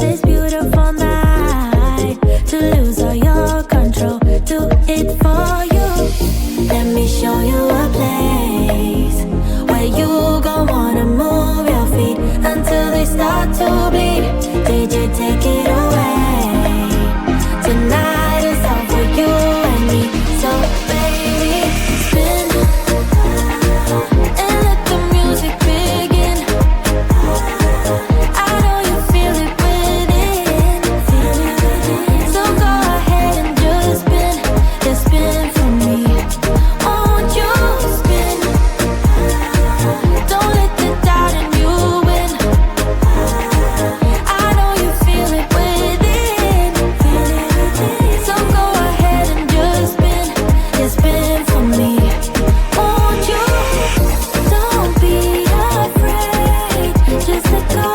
this beautiful night, to lose all your control, do it for you. Let me show you a place where you gon' wanna move your feet until they start to bleed. DJ, take it away. Tonight is all for you and me. So baby, spin and let the music begin. I know you feel it within. So go ahead and just spin. Just spin for me. Won't you spin? Don't let the doubt in you win. I know you feel it within. So go ahead and just spin. Just spin for me. Won't you? Don't be afraid. Just let go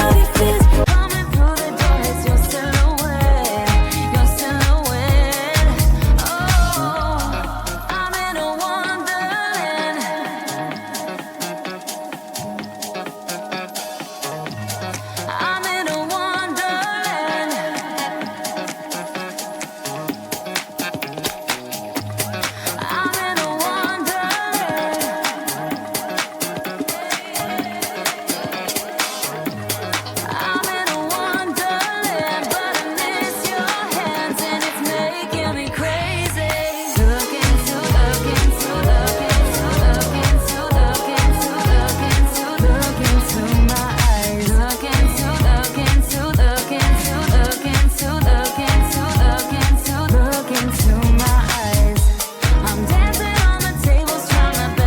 of your fears. Coming through the door is your silhouette. Your silhouette. Oh, I'm in a wonderland. I'm in a wonderland. I'm in a wonderland. I'm in a wonderland, but I miss your hands and it's making me crazy. Look into my eyes. Look into my eyes. I'm dancing on the tables, trying to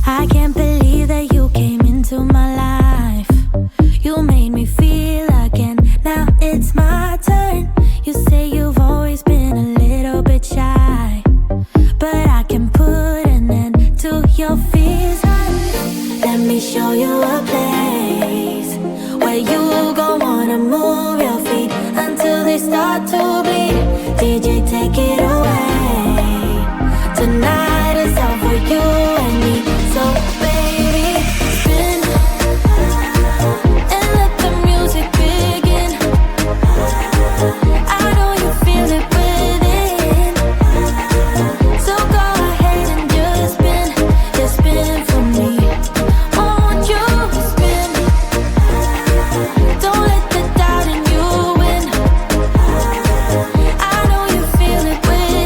I can't believe that you came into my life. You made me feel again. Now it's my turn. You say you've always been a little bit shy, but I can put an end to your fears. Let me show you a place where you gon' wanna move your feet until they start to bleed. DJ, take it away. Tonight is all for you and me. So baby, spin and let the music begin. I know you feel it within. So go ahead and just spin for me. Won't you spin? Don't let the doubt in you win. I know you feel it within.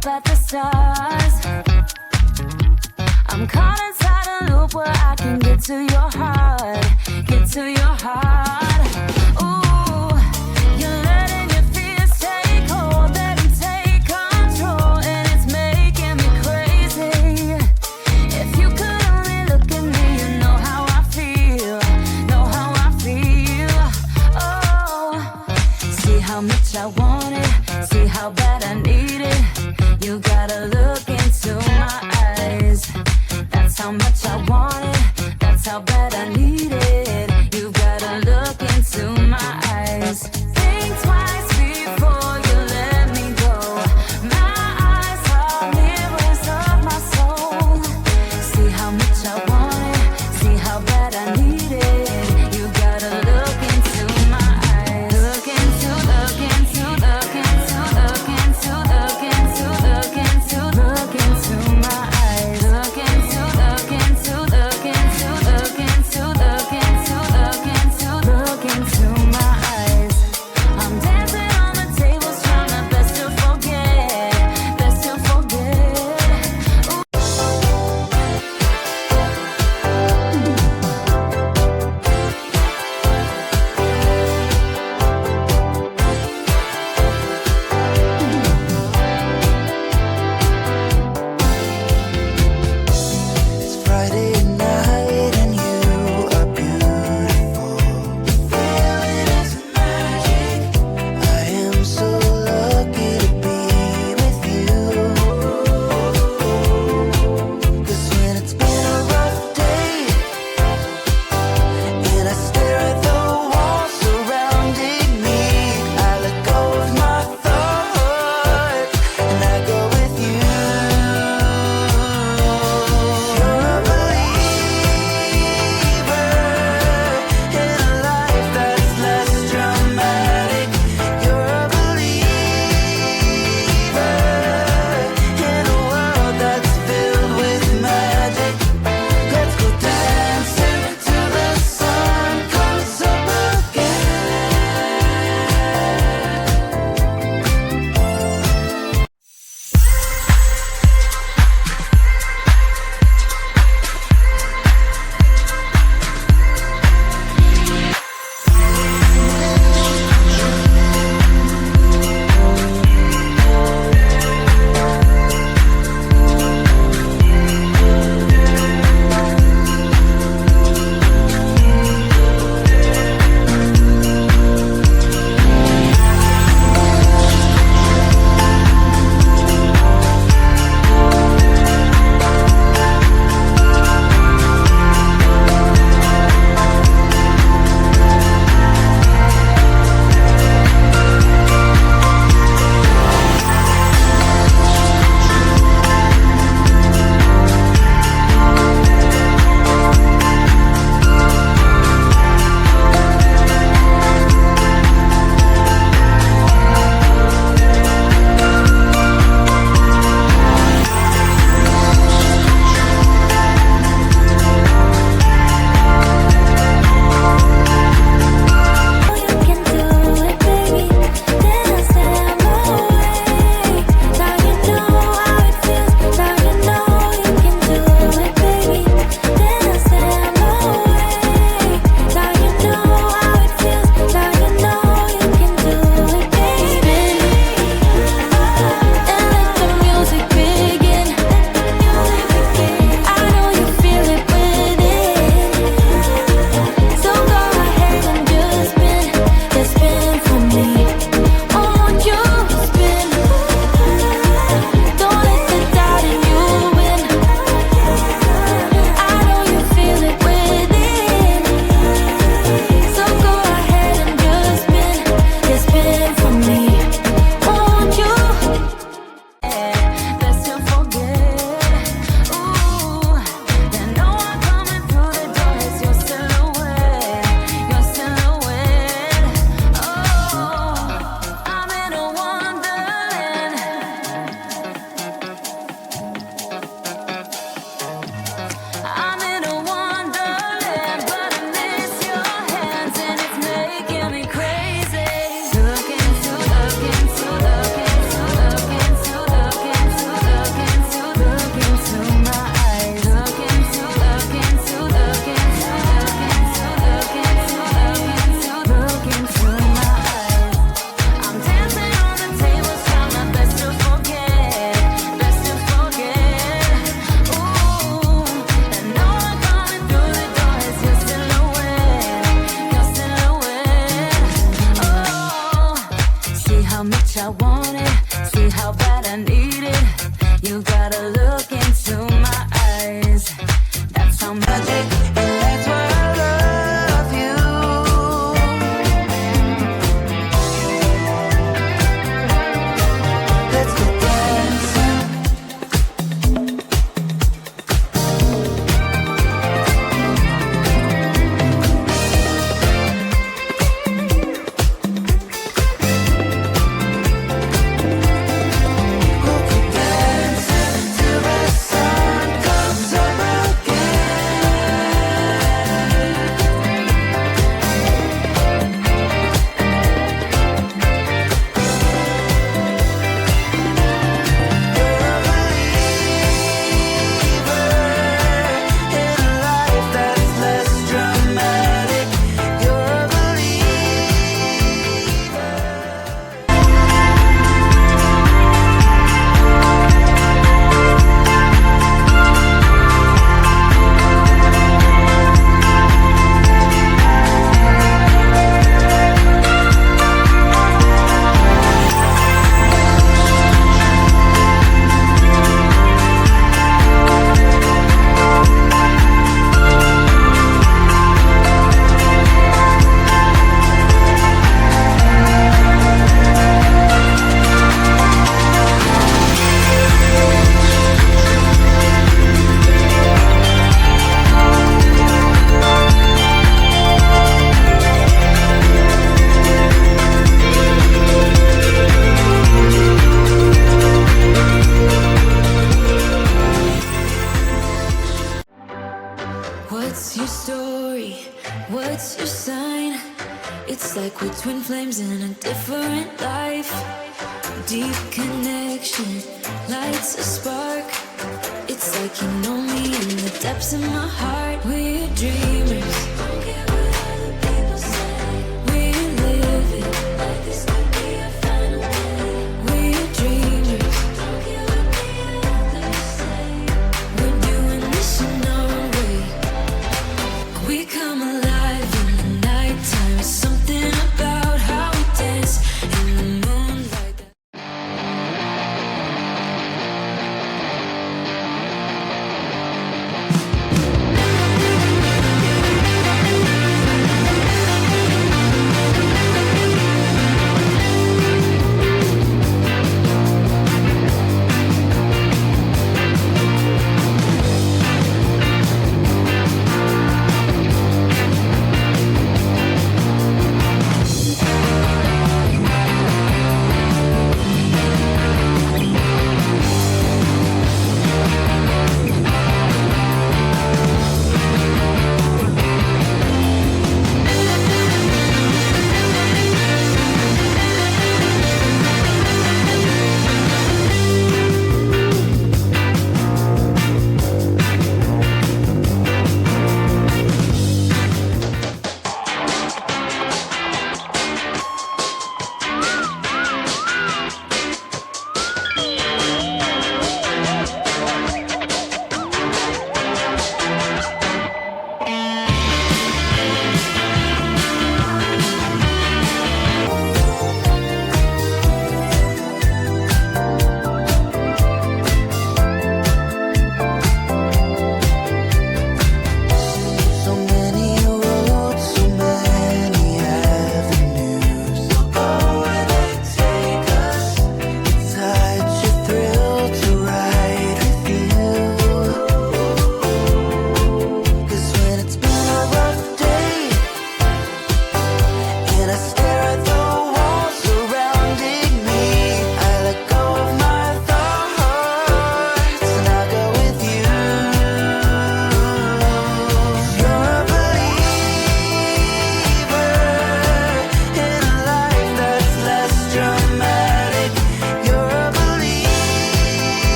up at the stars. I'm caught inside a loop where I can get to your heart, get to your heart. Ooh, you're letting your fears take hold, let them take control, and it's making me crazy. If you could only look at me, you know how I feel, know how I feel. Oh, see how much I want it, see how bad I need it. You gotta look into my eyes. That's how much I want it, that's how bad I need it. You gotta look into my eyes. Think twice before you let me go. My eyes are mirrors of my soul. See how much I want it, see how bad I need it. You gotta look into my eyes. Look into, look into, look into, look into, look into, look into, look into my eyes. Look into, look into, look into, look into, look into, how much I want it, see how bad I need it. You gotta look into my eyes. That's how magic, and that's why I love you. Let's go dancing. We'll keep dancing till the sun comes up What's your story? What's your sign? It's like we're twin flames in a different life. Deep connection lights a spark. It's like you know me in the depths of my heart. We're dreamers.